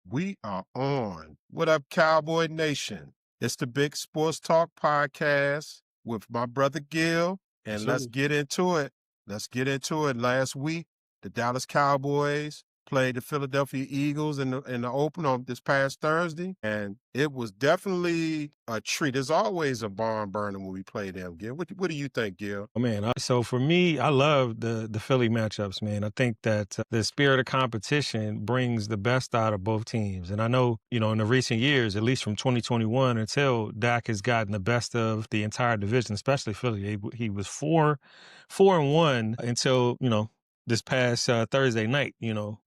We are on. What up, Cowboy Nation? It's the Big Sports Talk podcast with my brother Gil, and So let's get into it. Let's get into it. Last week, the Dallas Cowboys played the Philadelphia Eagles in the open on this past Thursday, and it was definitely a treat. There's always a barn burner when we play them, Gil. What do you think, Gil? man, so for me, I love the Philly matchups, man. I think that the spirit of competition brings the best out of both teams. And I know, in the recent years, at least from 2021 until Dak has gotten the best of the entire division, especially Philly. He was 4-1 until, this past Thursday night,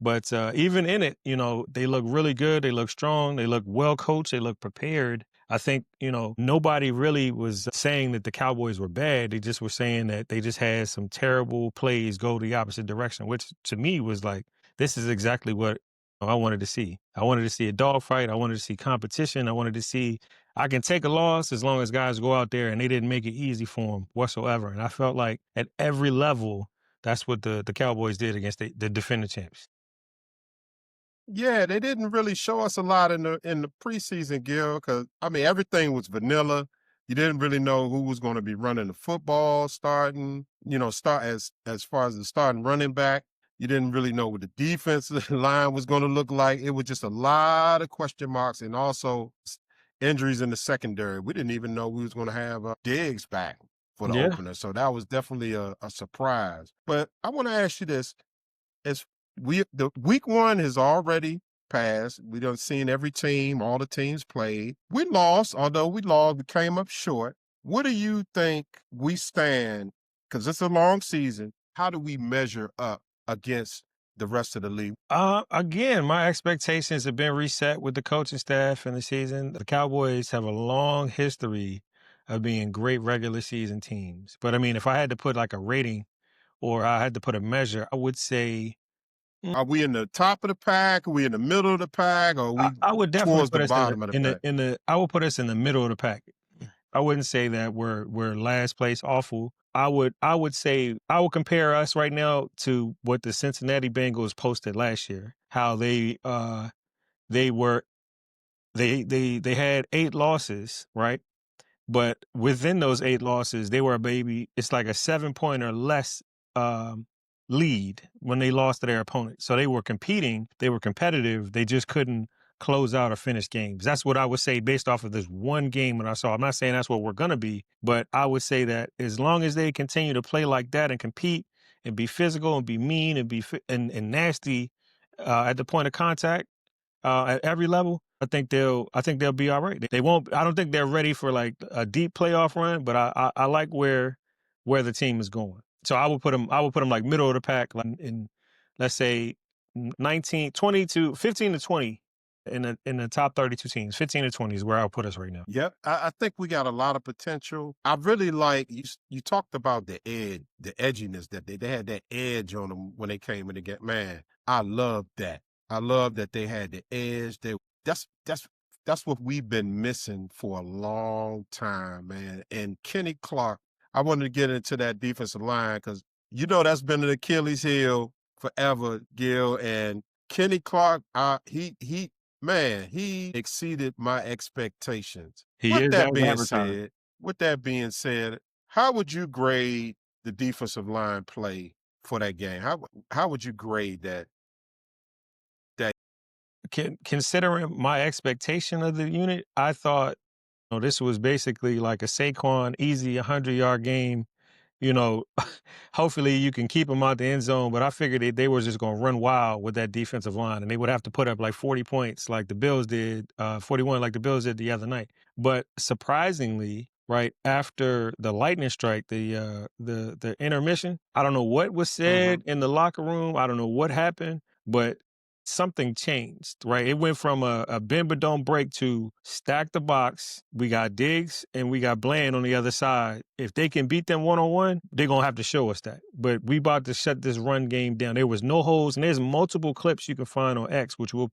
But even in it, they look really good. They look strong. They look well coached. They look prepared. I think, nobody really was saying that the Cowboys were bad. They just were saying that they just had some terrible plays go the opposite direction, which to me was like, this is exactly what I wanted to see. I wanted to see a dogfight. I wanted to see competition. I wanted to see I can take a loss as long as guys go out there, and they didn't make it easy for them whatsoever. And I felt like at every level, that's what the Cowboys did against the defending champs. Yeah, they didn't really show us a lot in the preseason, Gil, because I mean everything was vanilla. You didn't really know who was going to be running the football, starting, start as far as the starting running back. You didn't really know what the defensive line was going to look like. It was just a lot of question marks and also injuries in the secondary. We didn't even know we was going to have Diggs back for the Yeah. opener, so that was definitely a surprise. But I want to ask you this: as the week one has already passed. We done seen every team, all the teams played. We lost, although we lost, we came up short. What do you think we stand? Because it's a long season. How do we measure up against the rest of the league? Again, my expectations have been reset with the coaching staff in the season. The Cowboys have a long history of being great regular season teams. But I mean, if I had to put like a rating or I had to put a measure, I would say Are we in the top of the pack? Are we in the middle of the pack? Or are I, we I would definitely towards put the us in the bottom of the in the pack? in the I would put us in the middle of the pack. I wouldn't say that we're last place awful. I would say I would compare us right now to what the Cincinnati Bengals posted last year. How they were they had 8 losses, right? But within those 8 losses, they were it's like a 7-point or less lead when they lost to their opponent. So they were competing, they were competitive, they just couldn't close out or finish games. That's what I would say based off of this one game that I saw. I'm not saying that's what we're going to be, but I would say that as long as they continue to play like that and compete and be physical and be mean and and nasty at the point of contact, at every level, I think they'll be all right. They won't. I don't think they're ready for like a deep playoff run, but I like where the team is going. So I would put them. I would put them like middle of the pack, like in let's say 19, 20 to 15 to 20 in the top 32 teams. 15 to 20 is where I'll put us right now. Yep, I think we got a lot of potential. I really like you. You talked about the edginess that they had that edge on them when they came in to get. Man, I love that. I love that they had the edge. That's what we've been missing for a long time, man. And Kenny Clark, I wanted to get into that defensive line because that's been an Achilles heel forever, Gil. And Kenny Clark, he man, he exceeded my expectations. He is as advertised. With that being said, how would you grade the defensive line play for that game? How would you grade that? Considering my expectation of the unit, I thought this was basically like a Saquon easy 100-yard game. You know, hopefully you can keep them out the end zone, but I figured they were just going to run wild with that defensive line, and they would have to put up like 40 points like the Bills did, 41 like the Bills did the other night. But surprisingly, right after the lightning strike, the intermission, I don't know what was said in the locker room. I don't know what happened, but something changed, right? It went from a bend but don't break to stack the box. We got Diggs and we got Bland on the other side. If they can beat them one-on-one, they're going to have to show us that. But we about to shut this run game down. There was no holes, and there's multiple clips you can find on X, which we'll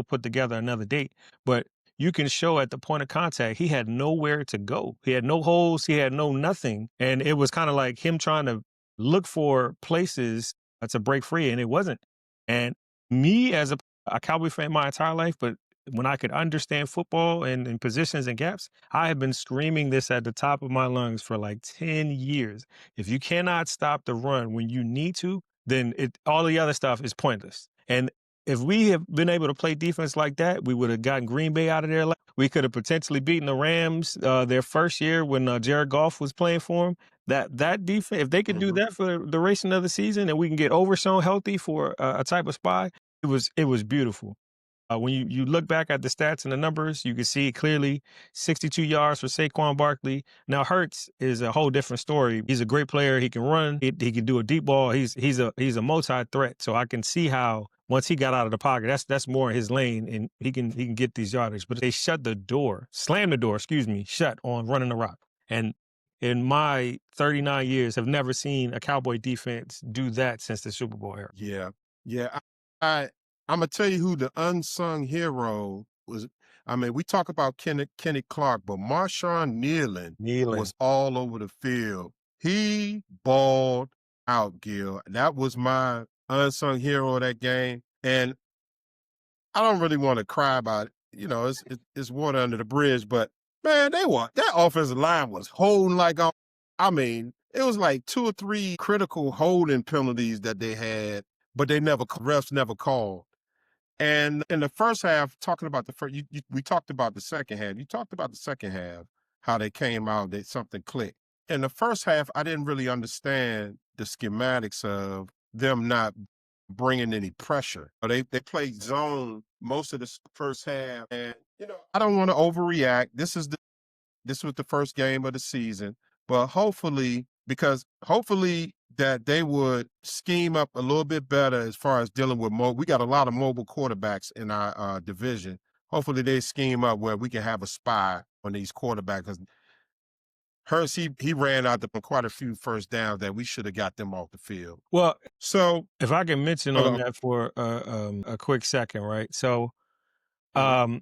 put together another date. But you can show at the point of contact, he had nowhere to go. He had no holes. He had no nothing. And it was kind of like him trying to look for places to break free, and it wasn't. And me as a a Cowboy fan my entire life, but when I could understand football and positions and gaps, I have been screaming this at the top of my lungs for like 10 years. If you cannot stop the run when you need to, then all the other stuff is pointless. And if we have been able to play defense like that, we would have gotten Green Bay out of there. We could have potentially beaten the Rams their first year when Jared Goff was playing for them. That defense, if they could do Mhm. that for the duration of the season, and we can get Overshown healthy for a type of spy, it was beautiful. When you look back at the stats and the numbers, you can see clearly 62 yards for Saquon Barkley. Now Hurts is a whole different story. He's a great player. He can run. He can do a deep ball. He's a multi threat. So I can see how once he got out of the pocket, that's more in his lane, and he can get these yardage. But they slammed the door, excuse me, shut on running the rock. And in my 39 years, have never seen a Cowboy defense do that since the Super Bowl era. Yeah. Yeah. I I'm gonna tell you who the unsung hero was. I mean, we talk about Kenny Clark, but Marshawn Kneeling Kneeling. was all over the field. He balled out, Gil. That was my unsung hero of that game. And I don't really want to cry about it. It's water under the bridge, but man, that offensive line was holding like I mean, it was like two or three critical holding penalties that they had, but refs never called. And in the first half, talking about the first, we talked about the second half. You talked about the second half, how they came out, that something clicked. In the first half, I didn't really understand the schematics of them not bringing any pressure. They played zone most of the first half, and I don't want to overreact. This was the first game of the season, but hopefully that they would scheme up a little bit better as far as dealing with we got a lot of mobile quarterbacks in our division. Hopefully they scheme up where we can have a spy on these quarterbacks. 'Cause Hurst, he ran out quite a few first downs that we should have got them off the field. Well, So, if I can mention on uh, that for a quick second, right? So, mhm, um,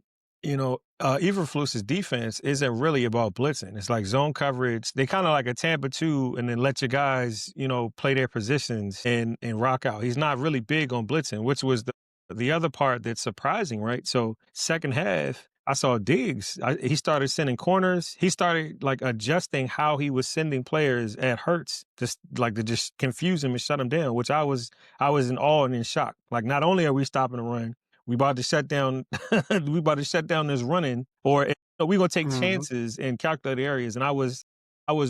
Eberflus's defense isn't really about blitzing. It's like zone coverage. They kind of like a Tampa 2 and then let your guys, play their positions and rock out. He's not really big on blitzing, which was the other part that's surprising, right? So, second half, I saw Diggs. He started sending corners. He started like adjusting how he was sending players at Hurts, just like to just confuse him and shut him down. Which I was in awe and in shock. Like, not only are we stopping the run, we about to shut down. We about to shut down this running, or we gonna take mhm, chances in calculated areas. And I was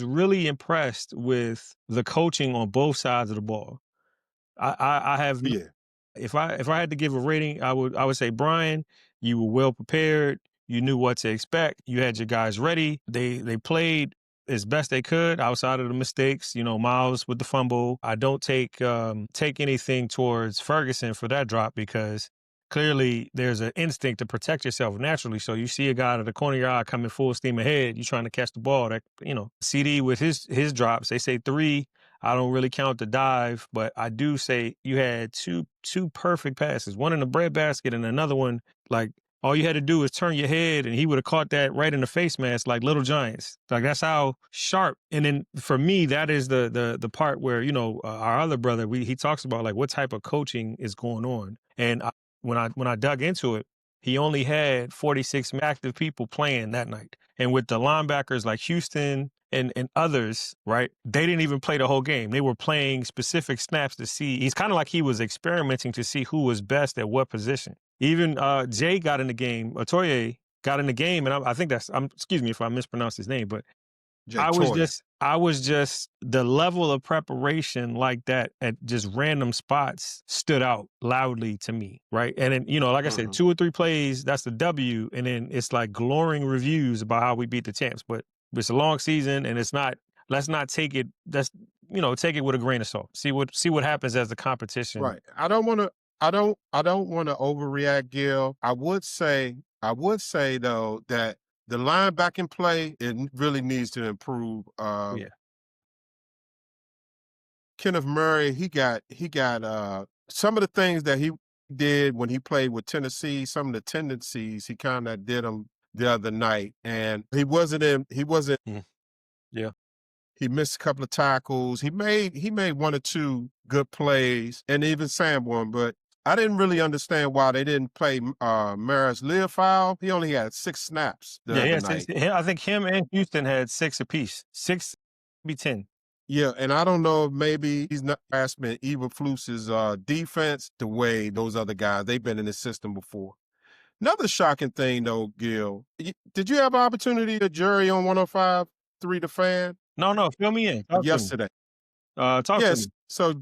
really impressed with the coaching on both sides of the ball. I have yeah, if I had to give a rating, I would say, Brian, you were well prepared. You knew what to expect. You had your guys ready. They played as best they could outside of the mistakes. Miles with the fumble. I don't take anything towards Ferguson for that drop because clearly there's an instinct to protect yourself naturally. So you see a guy out of the corner of your eye coming full steam ahead. You're trying to catch the ball. That CD with his drops. They say 3. I don't really count the dive, but I do say you had two perfect passes, one in the breadbasket and another one like all you had to do was turn your head and he would have caught that right in the face mask like Little Giants. Like that's how sharp. And then for me, that is the part where our other brother he talks about like what type of coaching is going on. And when I dug into it, he only had 46 active people playing that night. And with the linebackers like Houston and others, right, they didn't even play the whole game. They were playing specific snaps to see. He's kind of like he was experimenting to see who was best at what position. Even Jay got in the game, Otoye got in the game, and I think excuse me if I mispronounced his name, but Jay Toya. I was just the level of preparation like that at just random spots stood out loudly to me, right? And then, like I said, Mhm. 2 or 3 plays, that's the W, and then it's like glowing reviews about how we beat the champs. But it's a long season, and it's not. Let's not take it. Take it with a grain of salt. See what happens as the competition. Right. I don't want to overreact, Gil. I would say though that the linebacking play really needs to improve. Yeah. Kenneth Murray, he got some of the things that he did when he played with Tennessee, some of the tendencies he kind of did them the other night, and he wasn't Mhm. Yeah. he missed a couple of tackles. He made one or two good plays, and even Sanborn, but I didn't really understand why they didn't play Maris Leofow. He only had 6 snaps the Yeah, other yeah. night. I think him and Houston had 6 apiece. 6, be 10. Yeah, and I don't know if maybe he's not grasping Eberflus's defense the way those other guys, they've been in the system before. Another shocking thing though, Gil, did you have an opportunity to jury on 105.3 The Fan No, no, fill me in. Talk to me. yesterday? Talk to Yes. me. So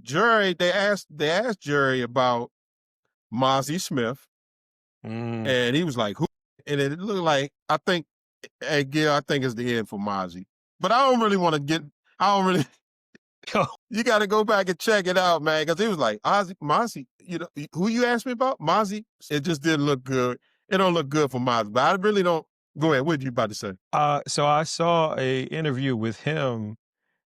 Jerry, they asked Jerry about Mozzie Smith, Mm. and he was like, "Who?" And it looked like I think, hey Gil, I think it's the end for Mozzie. But I don't really want to get. I don't really. You got to go back and check it out, man, because he was like, Ozzy, Mozzie, who you asked me about? Mozzie? It just didn't look good. It don't look good for Mozzie, but I really don't. Go ahead. What you about to say? So I saw a interview with him,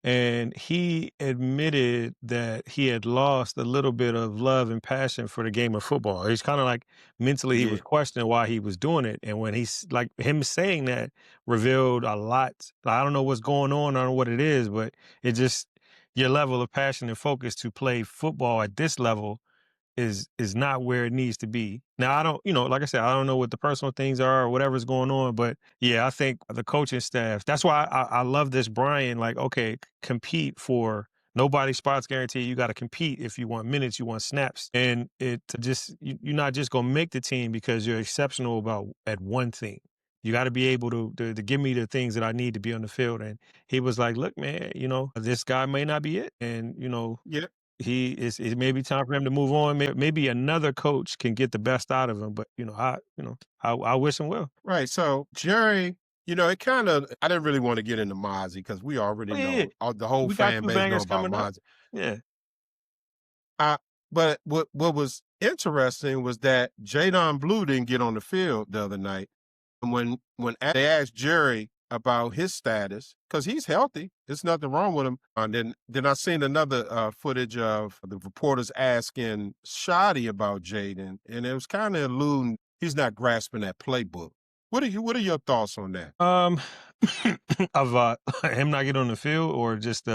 and he admitted that he had lost a little bit of love and passion for the game of football. He's kind of like mentally he Yeah. was questioning why he was doing it, and when he's like him saying that revealed a lot. I don't know what's going on, I don't know what it is, but it just your level of passion and focus to play football at this level is not where it needs to be. Now I don't, like I said, I don't know what the personal things are or whatever's going on, but yeah, I think the coaching staff. That's why I love this, Brian. Like, okay, compete for nobody spots guaranteed. You got to compete if you want minutes, you want snaps, and it just you're not just gonna make the team because you're exceptional about at one thing. You got to be able to give me the things that I need to be on the field. And he was like, "Look, man, this guy may not be it, and Yeah. it may be time for him to move on. Maybe another coach can get the best out of him, but I wish him well. Right. So Jerry, it kind of. I didn't really want to get into Mozzie because we Oh already yeah, yeah. know. The whole We got fan two base know bangers about coming up. Mozzie. Yeah. I, but what was interesting was that Jadon Blue didn't get on the field the other night. And when they asked Jerry about his status, because he's healthy, there's nothing wrong with him. And then I seen another footage of the reporters asking Shoddy about Jaden, and it was kind of alluding he's not grasping that playbook. What are your thoughts on that? Um, of him not getting on the field, or just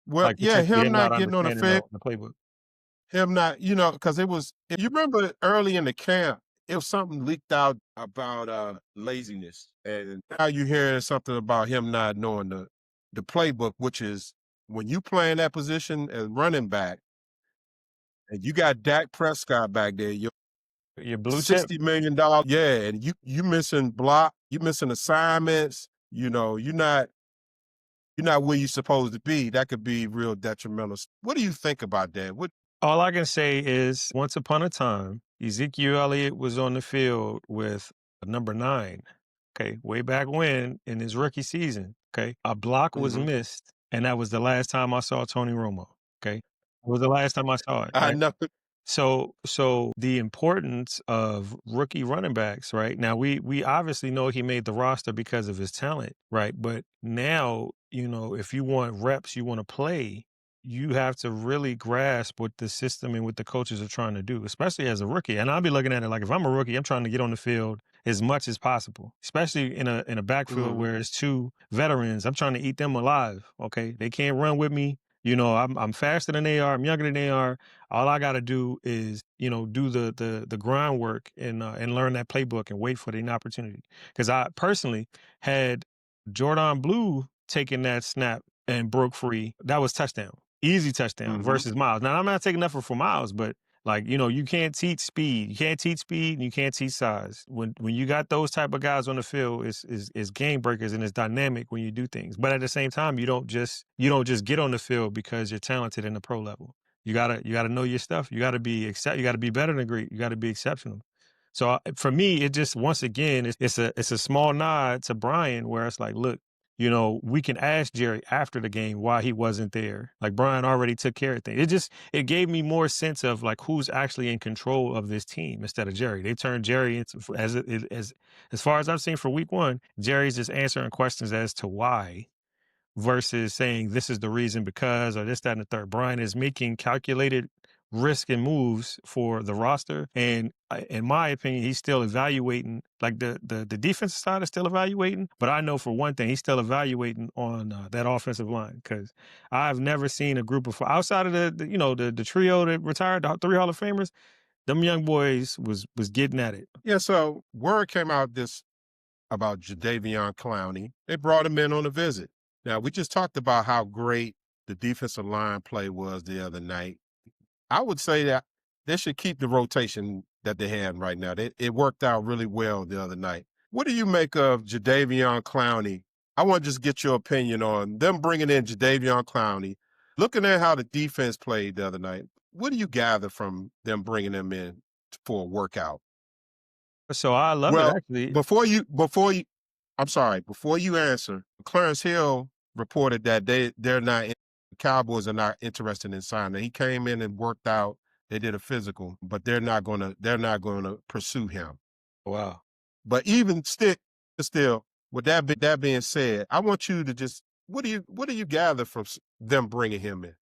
Well, like yeah, potentially him him not not getting on the understanding field. the playbook. Him not, because it was if you remember early in the camp, it was something leaked out about laziness. And now you're hearing something about him not knowing the playbook, which is when you playing that position as running back and you got Dak Prescott back there, you're Your blue chip. $60 million. Yeah, and you missing block, you missing assignments, you're not where you're supposed to be. That could be real detrimental. What do you think about that? What All I can say is, once upon a time, Ezekiel Elliott was on the field with number 9. Okay, way back when in his rookie season. Okay, a block was Mhm. missed, and that was the last time I saw Tony Romo. Okay, it was the last time I saw it. I Right. know. So the importance of rookie running backs, right? Now we obviously know he made the roster because of his talent, right? But now, if you want reps, you want to play, you have to really grasp what the system and what the coaches are trying to do, especially as a rookie. And I'll be looking at it like if I'm a rookie, I'm trying to get on the field as much as possible, especially in a backfield Mhm. where it's two veterans. I'm trying to eat them alive. Okay. They can't run with me. I'm faster than they are, I'm younger than they are. All I gotta do is, do the groundwork and learn that playbook and wait for the opportunity. Because I personally had Jordan Blue taking that snap and broke free. That was touchdown, easy touchdown Mhm. versus Miles. Now I'm not taking nothing for Miles, but like you can't teach speed. You can't teach speed, and you can't teach size. When you got those type of guys on the field, it's game breakers and it's dynamic when you do things. But at the same time, you don't just get on the field because you're talented in the pro level. You gotta know your stuff. You gotta you gotta be better than great. You gotta be exceptional. So for me, it just once again, it's a small nod to Brian where it's like, look, we can ask Jerry after the game why he wasn't there. Like Brian already took care of things. It gave me more sense of like who's actually in control of this team instead of Jerry. They turned Jerry into as far as I've seen for week 1, Jerry's just answering questions as to why versus saying this is the reason because or this, that, and the third. Brian is making calculated risking moves for the roster. And in my opinion, he's still evaluating. Like the defensive side is still evaluating, but I know for one thing, he's still evaluating on that offensive line because I've never seen a group of outside of the trio that retired, the three Hall of Famers. Them young boys was getting at it. Yeah, so word came out this about Jadeveon Clowney. They brought him in on a visit. Now, we just talked about how great the defensive line play was the other night. I would say that they should keep the rotation that they have right now. It worked out really well the other night. What do you make of Jadeveon Clowney? I want to just get your opinion on them bringing in Jadeveon Clowney. Looking at how the defense played the other night, what do you gather from them bringing him in for a workout? So I love it Well, actually. before you I'm sorry, before you answer, Clarence Hill reported that they're not the Cowboys are not interested in signing. He came in and worked out. They did a physical, but they're not gonna pursue him. Wow. But even still, with that being said, I want you to just what do you gather from them bringing him in?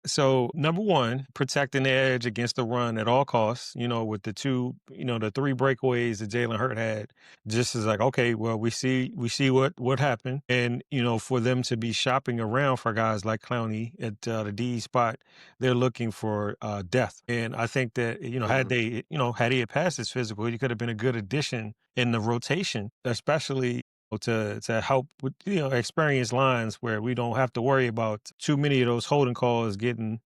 So number one, protecting the edge against the run at all costs. With the three breakaways that Jalen Hurt had, just as like, okay, well, we see what happened, and for them to be shopping around for guys like Clowney at the D spot, they're looking for depth, and I think that had Mhm. he had passed his physical, he could have been a good addition in the rotation, especially to help with experienced lines where we don't have to worry about too many of those holding calls getting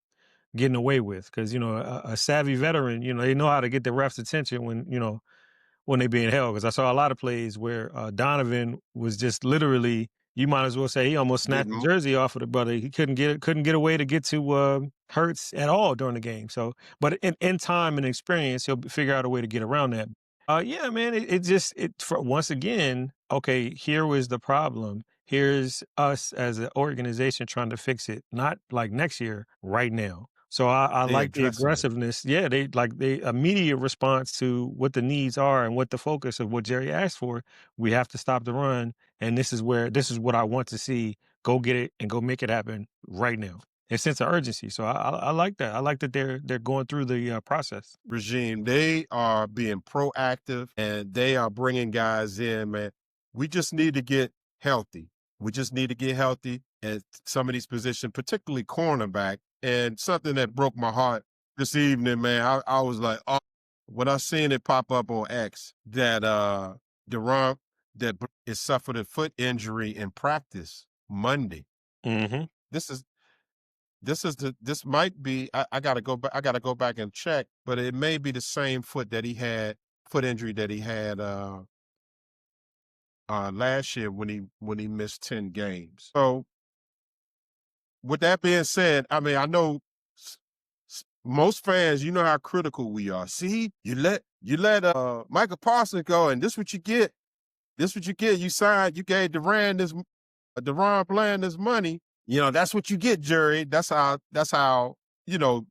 away with because a savvy veteran they know how to get the refs attention when they being held because I saw a lot of plays where Donovan was just literally you might as well say he almost snatched the Getting jersey off of the brother. He couldn't get away to get to Hurts at all during the game. So, but in time and experience, he'll figure out a way to get around that. Yeah, man. Once again. Okay, here was the problem. Here's us as an organization trying to fix it, not like next year, right now. So I they like the addressing it. aggressiveness. Yeah, they like the immediate response to what the needs are and what the focus of what Jerry asked for. We have to stop the run, and this is what I want to see. Go get it and go make it happen right now. A sense of urgency. So I like that. I like that they're going through the process. Regime, they are being proactive and they are bringing guys in, man. We just need to get healthy. We just need to get healthy at some of these positions, particularly cornerback. And something that broke my heart this evening, man, I was like, oh, when I seen it pop up on X that Duran that is suffered a foot injury in practice Monday. Hmm. This is this might be I gotta go back and check, but it may be the same foot injury that he had last year when he missed 10 games. So with that being said, I mean I know most fans, you know how critical we are. See, you let Michael Parsons go, and this what you get. This what you get. You gave Deron Bland this money. That's what you get, Jerry. That's how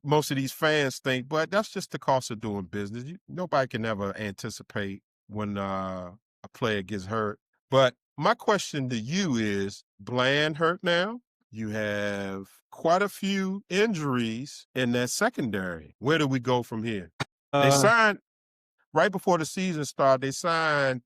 most of these fans think, but that's just the cost of doing business. Nobody can ever anticipate when a player gets hurt. But my question to you is Bland hurt now? You have quite a few injuries in that secondary. Where do we go from here? They Uh, signed right before the season started, they signed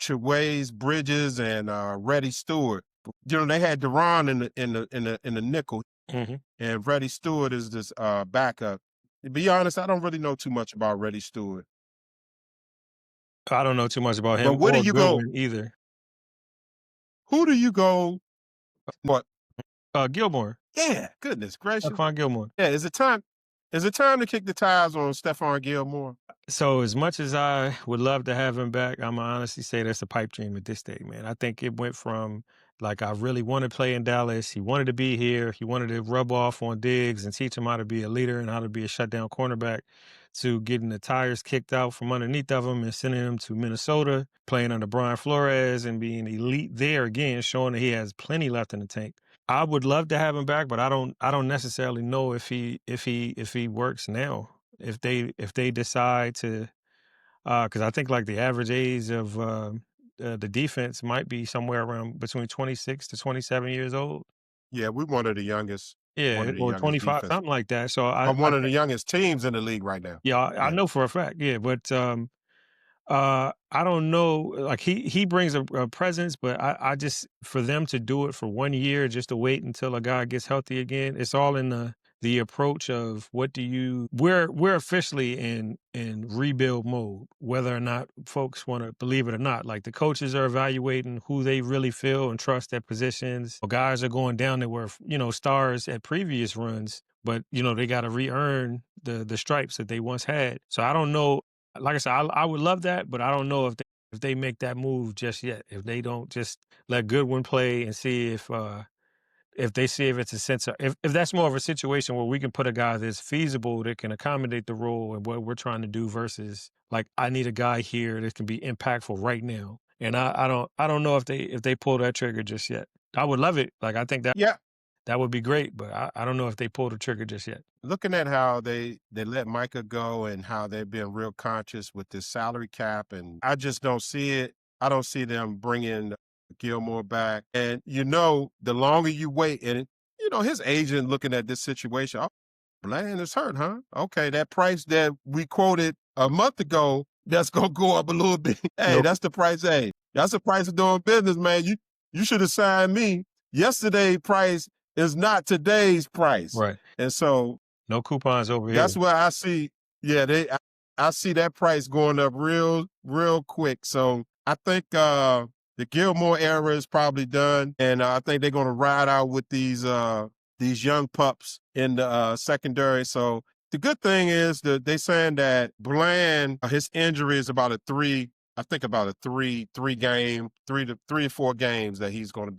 Treways Bridges and Reddy Stewart. They had Deron in the nickel, mhm. and Reddy Stewart is this backup. To be honest, I don't really know too much about Reddy Stewart. I don't know too much about But him where do or you go? Goodwin either. Who do you go? What? Gilmore, Yeah, goodness gracious. Stephon Gilmore. Yeah, is it time? Is it time to kick the tires on Stephon Gilmore? So as much as I would love to have him back, I'ma honestly say that's a pipe dream at this stage, man. I think it went from like I really want to play in Dallas. He wanted to be here. He wanted to rub off on Diggs and teach him how to be a leader and how to be a shutdown cornerback to getting the tires kicked out from underneath of him and sending him to Minnesota, playing under Brian Flores and being elite there again, showing that he has plenty left in the tank. I would love to have him back, but I don't necessarily know if he works now. If they decide to, because I think like the average age of the defense might be somewhere around between 26 to 27 years old. Yeah, we're one of the youngest. one Yeah, of the or youngest 25, defenses, something like that. So or I one of the youngest teams in the league right now. yeah, I Yeah. know for a fact. Yeah, but I don't know. Like he brings a presence, but I just for them to do it for 1 year, just to wait until a guy gets healthy again. It's all in the approach of what do you. We're officially in rebuild mode, whether or not folks want to believe it or not. Like the coaches are evaluating who they really feel and trust at positions. Guys are going down that were stars at previous runs, but they got to re-earn the stripes that they once had. So I don't know, like I said, I would love that, but I don't know if they make that move just yet. If they don't just let Goodwin play and see if they see if it's a sense of if that's more of a situation where we can put a guy that's feasible that can accommodate the role and what we're trying to do versus like I need a guy here that can be impactful right now. And I don't know if they pull that trigger just yet. I would love it. Like I think Yeah. that would be great, but I don't know if they pull the trigger just yet. Looking at how they let Micah go and how they've been real conscious with this salary cap, and I just don't see it. I don't see them bringing Gilmore back. And the longer you wait, and his agent looking at this situation, oh, Bland is hurt, huh? Okay, that price that we quoted a month ago, that's gonna go up a little bit. Hey, Nope. that's the price. Hey, that's the price of doing business, man. You should have signed me. Yesterday's price is not today's price, Right. and so No coupons over that's here. where I see. Yeah, I see that price going up real quick. So I think the Gilmore era is probably done, and I think they're gonna ride out with these young pups in the secondary. So the good thing is that they saying that Bland, his injury is about a three. I think about a three game, 3 to 4 games that he's going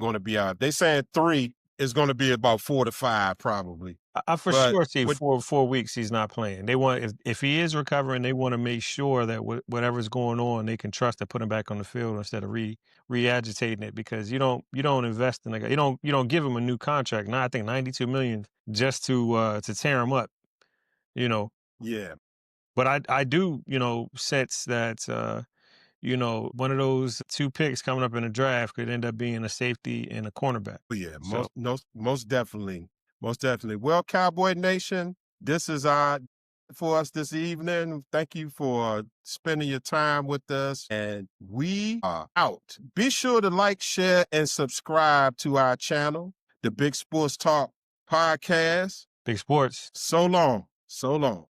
to be out. They saying 3 is going to be about 4 to 5 probably. I for But sure see with 4 weeks he's not playing. They want if he is recovering, they want to make sure that whatever's going on, they can trust to put him back on the field instead of re-agitating it because you don't invest in a guy. You don't give him a new contract. Now I think 92 million just to tear him up, you know. yeah, But I do, sense that one of those two picks coming up in the draft could end up being a safety and a cornerback. yeah, So most definitely, most definitely. Well, Cowboy Nation, this is for us this evening. Thank you for spending your time with us, and we are out. Be sure to like, share, and subscribe to our channel, the Big Sports Talk Podcast. big sports. So long, so long.